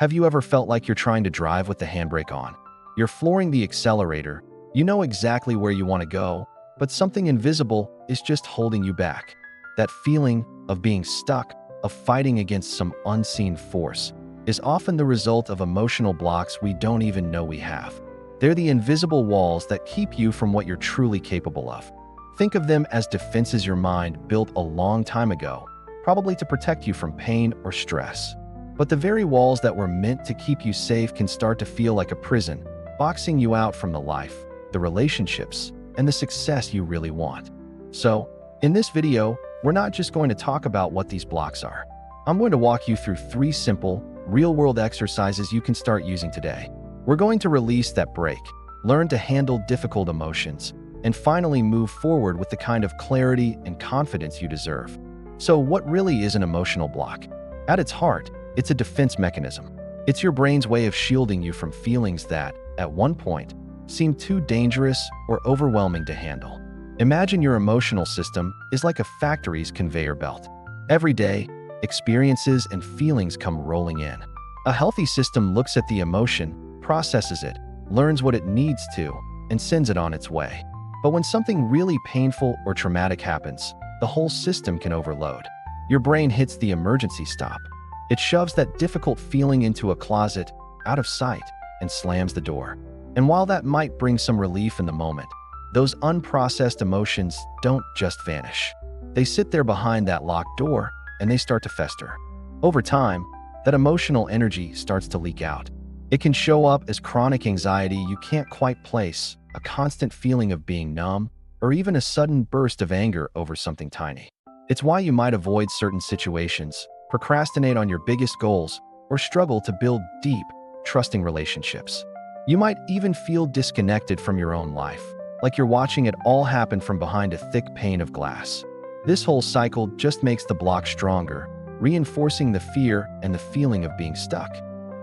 Have you ever felt like you're trying to drive with the handbrake on? You're flooring the accelerator, you know exactly where you want to go, but something invisible is just holding you back. That feeling of being stuck, of fighting against some unseen force, is often the result of emotional blocks we don't even know we have. They're the invisible walls that keep you from what you're truly capable of. Think of them as defenses your mind built a long time ago, probably to protect you from pain or stress. But the very walls that were meant to keep you safe can start to feel like a prison, boxing you out from the life, the relationships, and the success you really want. So, in this video, we're not just going to talk about what these blocks are. I'm going to walk you through 3 simple, real-world exercises you can start using today. We're going to release that brake, learn to handle difficult emotions, and finally move forward with the kind of clarity and confidence you deserve. So, what really is an emotional block? At its heart, it's a defense mechanism. It's your brain's way of shielding you from feelings that, at one point, seem too dangerous or overwhelming to handle. Imagine your emotional system is like a factory's conveyor belt. Every day, experiences and feelings come rolling in. A healthy system looks at the emotion, processes it, learns what it needs to, and sends it on its way. But when something really painful or traumatic happens, the whole system can overload. Your brain hits the emergency stop. It shoves that difficult feeling into a closet, out of sight, and slams the door. And while that might bring some relief in the moment, those unprocessed emotions don't just vanish. They sit there behind that locked door, and they start to fester. Over time, that emotional energy starts to leak out. It can show up as chronic anxiety you can't quite place, a constant feeling of being numb, or even a sudden burst of anger over something tiny. It's why you might avoid certain situations, procrastinate on your biggest goals, or struggle to build deep, trusting relationships. You might even feel disconnected from your own life, like you're watching it all happen from behind a thick pane of glass. This whole cycle just makes the block stronger, reinforcing the fear and the feeling of being stuck.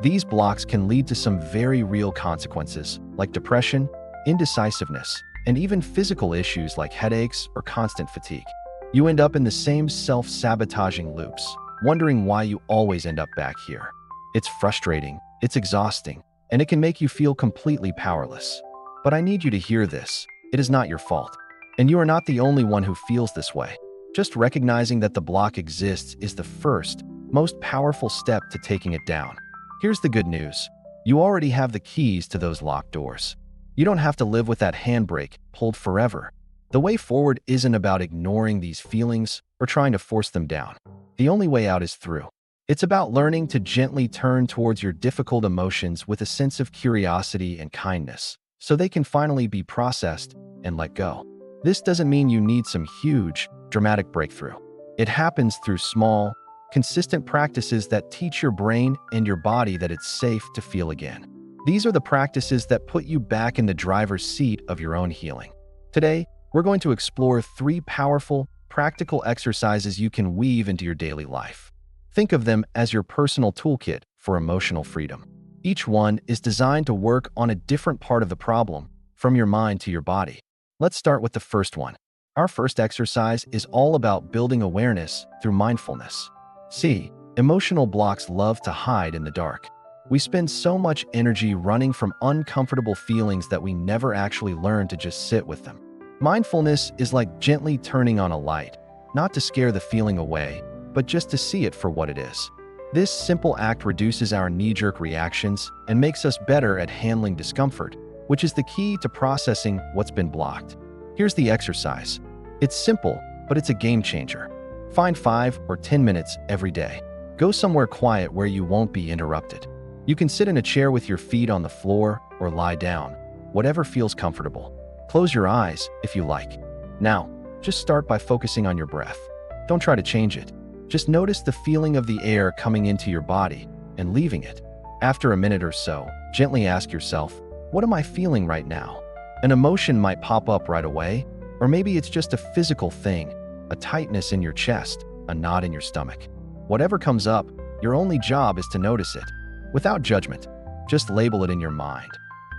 These blocks can lead to some very real consequences, like depression, indecisiveness, and even physical issues like headaches or constant fatigue. You end up in the same self-sabotaging loops, wondering why you always end up back here. It's frustrating, it's exhausting, and it can make you feel completely powerless. But I need you to hear this. It is not your fault. And you are not the only one who feels this way. Just recognizing that the block exists is the first, most powerful step to taking it down. Here's the good news. You already have the keys to those locked doors. You don't have to live with that handbrake pulled forever. The way forward isn't about ignoring these feelings or trying to force them down. The only way out is through. It's about learning to gently turn towards your difficult emotions with a sense of curiosity and kindness, so they can finally be processed and let go. This doesn't mean you need some huge, dramatic breakthrough. It happens through small, consistent practices that teach your brain and your body that it's safe to feel again. These are the practices that put you back in the driver's seat of your own healing. Today, we're going to explore 3 powerful, practical exercises you can weave into your daily life. Think of them as your personal toolkit for emotional freedom. Each one is designed to work on a different part of the problem, from your mind to your body. Let's start with the first one. Our first exercise is all about building awareness through mindfulness. See, emotional blocks love to hide in the dark. We spend so much energy running from uncomfortable feelings that we never actually learn to just sit with them. Mindfulness is like gently turning on a light, not to scare the feeling away, but just to see it for what it is. This simple act reduces our knee-jerk reactions and makes us better at handling discomfort, which is the key to processing what's been blocked. Here's the exercise. It's simple, but it's a game changer. Find 5 or 10 minutes every day. Go somewhere quiet where you won't be interrupted. You can sit in a chair with your feet on the floor or lie down, whatever feels comfortable. Close your eyes if you like. Now, just start by focusing on your breath. Don't try to change it. Just notice the feeling of the air coming into your body and leaving it. After a minute or so, gently ask yourself, what am I feeling right now? An emotion might pop up right away, or maybe it's just a physical thing, a tightness in your chest, a knot in your stomach. Whatever comes up, your only job is to notice it. Without judgment, just label it in your mind.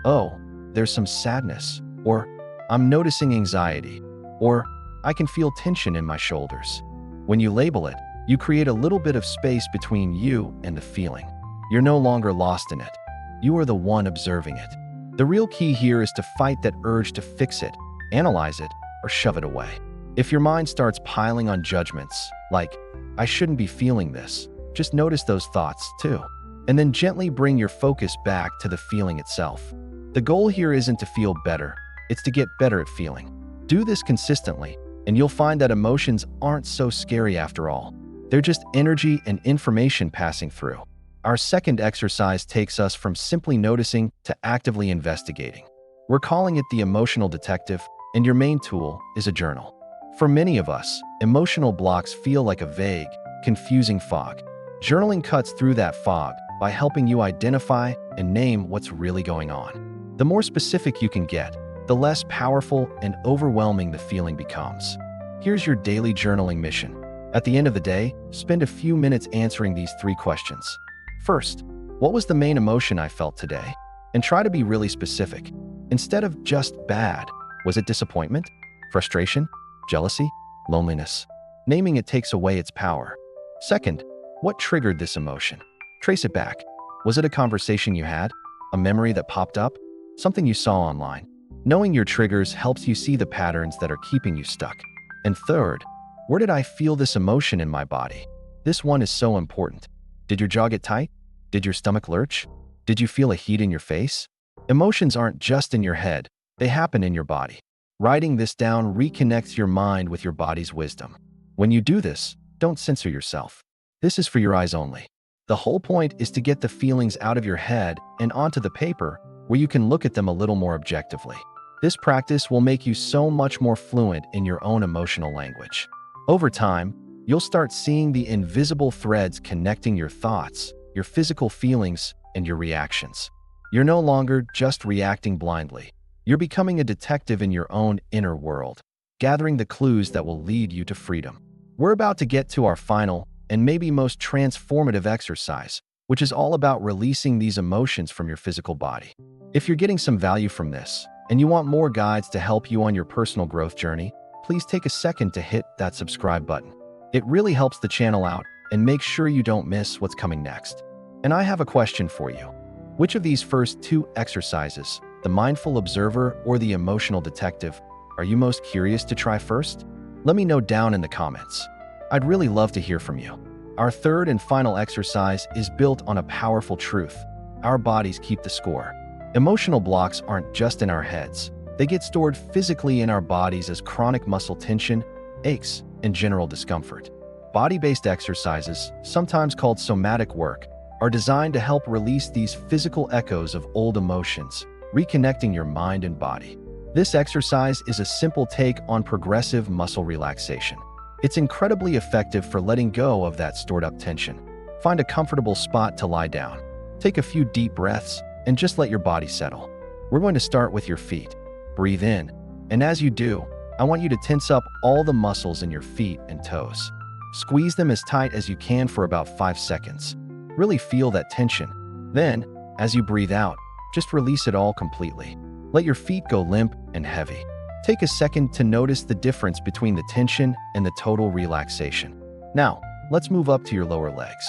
Oh, there's some sadness, or I'm noticing anxiety, or I can feel tension in my shoulders. When you label it, you create a little bit of space between you and the feeling. You're no longer lost in it. You are the one observing it. The real key here is to fight that urge to fix it, analyze it, or shove it away. If your mind starts piling on judgments, like, I shouldn't be feeling this, just notice those thoughts too, and then gently bring your focus back to the feeling itself. The goal here isn't to feel better, it's to get better at feeling. Do this consistently, and you'll find that emotions aren't so scary after all. They're just energy and information passing through. Our second exercise takes us from simply noticing to actively investigating. We're calling it the emotional detective, and your main tool is a journal. For many of us, emotional blocks feel like a vague, confusing fog. Journaling cuts through that fog by helping you identify and name what's really going on. The more specific you can get, the less powerful and overwhelming the feeling becomes. Here's your daily journaling mission. At the end of the day, spend a few minutes answering these 3 questions. First, what was the main emotion I felt today? And try to be really specific. Instead of just bad, was it disappointment, frustration, jealousy, loneliness? Naming it takes away its power. Second, what triggered this emotion? Trace it back. Was it a conversation you had? A memory that popped up? Something you saw online? Knowing your triggers helps you see the patterns that are keeping you stuck. And third, where did I feel this emotion in my body? This one is so important. Did your jaw get tight? Did your stomach lurch? Did you feel a heat in your face? Emotions aren't just in your head, they happen in your body. Writing this down reconnects your mind with your body's wisdom. When you do this, don't censor yourself. This is for your eyes only. The whole point is to get the feelings out of your head and onto the paper where you can look at them a little more objectively. This practice will make you so much more fluent in your own emotional language. Over time, you'll start seeing the invisible threads connecting your thoughts, your physical feelings, and your reactions. You're no longer just reacting blindly. You're becoming a detective in your own inner world, gathering the clues that will lead you to freedom. We're about to get to our final and maybe most transformative exercise, which is all about releasing these emotions from your physical body. If you're getting some value from this, and you want more guides to help you on your personal growth journey, please take a second to hit that subscribe button. It really helps the channel out and make sure you don't miss what's coming next. And I have a question for you. Which of these first 2 exercises, the mindful observer or the emotional detective, are you most curious to try first? Let me know down in the comments. I'd really love to hear from you. Our third and final exercise is built on a powerful truth. Our bodies keep the score. Emotional blocks aren't just in our heads. They get stored physically in our bodies as chronic muscle tension, aches, and general discomfort. Body-based exercises, sometimes called somatic work, are designed to help release these physical echoes of old emotions, reconnecting your mind and body. This exercise is a simple take on progressive muscle relaxation. It's incredibly effective for letting go of that stored-up tension. Find a comfortable spot to lie down. Take a few deep breaths and just let your body settle. We're going to start with your feet. Breathe in, and as you do, I want you to tense up all the muscles in your feet and toes. Squeeze them as tight as you can for about 5 seconds. Really feel that tension. Then, as you breathe out, just release it all completely. Let your feet go limp and heavy. Take a second to notice the difference between the tension and the total relaxation. Now, let's move up to your lower legs.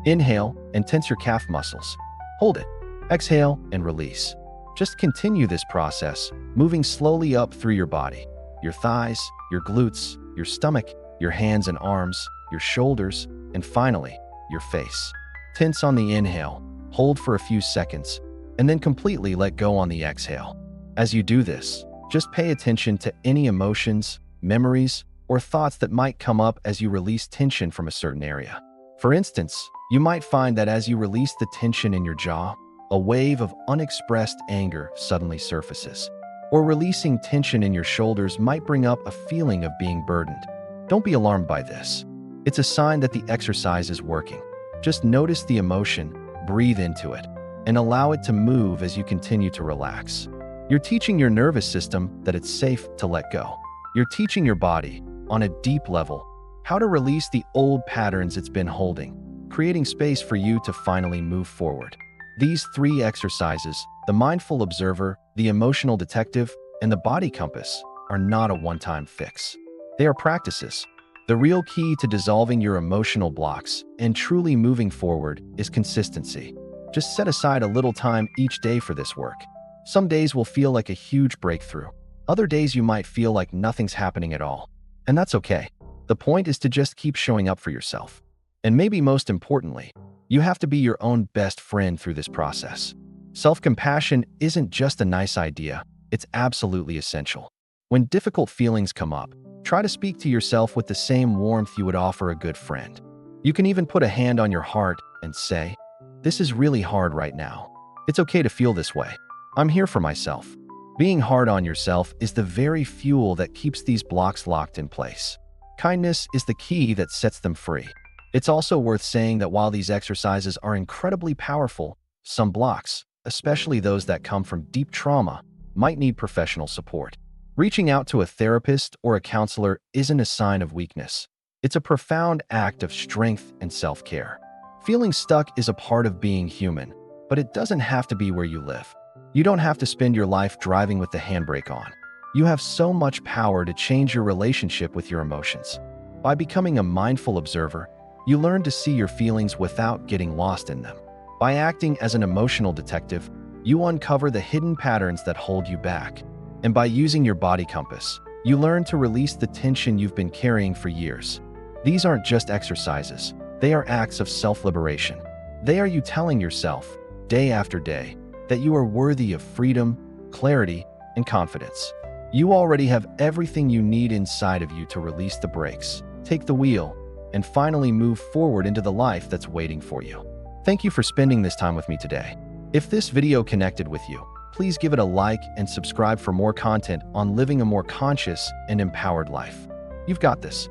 Inhale and tense your calf muscles. Hold it. Exhale and release. Just continue this process, moving slowly up through your body. Your thighs, your glutes, your stomach, your hands and arms, your shoulders, and finally, your face. Tense on the inhale, hold for a few seconds, and then completely let go on the exhale. As you do this, just pay attention to any emotions, memories, or thoughts that might come up as you release tension from a certain area. For instance, you might find that as you release the tension in your jaw, a wave of unexpressed anger suddenly surfaces. Or releasing tension in your shoulders might bring up a feeling of being burdened. Don't be alarmed by this. It's a sign that the exercise is working. Just notice the emotion, breathe into it, and allow it to move as you continue to relax. You're teaching your nervous system that it's safe to let go. You're teaching your body, on a deep level, how to release the old patterns it's been holding, creating space for you to finally move forward. These 3 exercises, the mindful observer, the emotional detective, and the body compass, are not a one-time fix. They are practices. The real key to dissolving your emotional blocks and truly moving forward is consistency. Just set aside a little time each day for this work. Some days will feel like a huge breakthrough. Other days you might feel like nothing's happening at all. And that's okay. The point is to just keep showing up for yourself. And maybe most importantly, you have to be your own best friend through this process. Self-compassion isn't just a nice idea, it's absolutely essential. When difficult feelings come up, try to speak to yourself with the same warmth you would offer a good friend. You can even put a hand on your heart and say, "This is really hard right now. It's okay to feel this way. I'm here for myself." Being hard on yourself is the very fuel that keeps these blocks locked in place. Kindness is the key that sets them free. It's also worth saying that while these exercises are incredibly powerful, some blocks, especially those that come from deep trauma, might need professional support. Reaching out to a therapist or a counselor isn't a sign of weakness. It's a profound act of strength and self-care. Feeling stuck is a part of being human, but it doesn't have to be where you live. You don't have to spend your life driving with the handbrake on. You have so much power to change your relationship with your emotions. By becoming a mindful observer, you learn to see your feelings without getting lost in them. By acting as an emotional detective, you uncover the hidden patterns that hold you back. And by using your body compass, you learn to release the tension you've been carrying for years. These aren't just exercises, they are acts of self-liberation. They are you telling yourself, day after day, that you are worthy of freedom, clarity, and confidence. You already have everything you need inside of you to release the brakes, take the wheel, and finally move forward into the life that's waiting for you. Thank you for spending this time with me today. If this video connected with you, please give it a like and subscribe for more content on living a more conscious and empowered life. You've got this.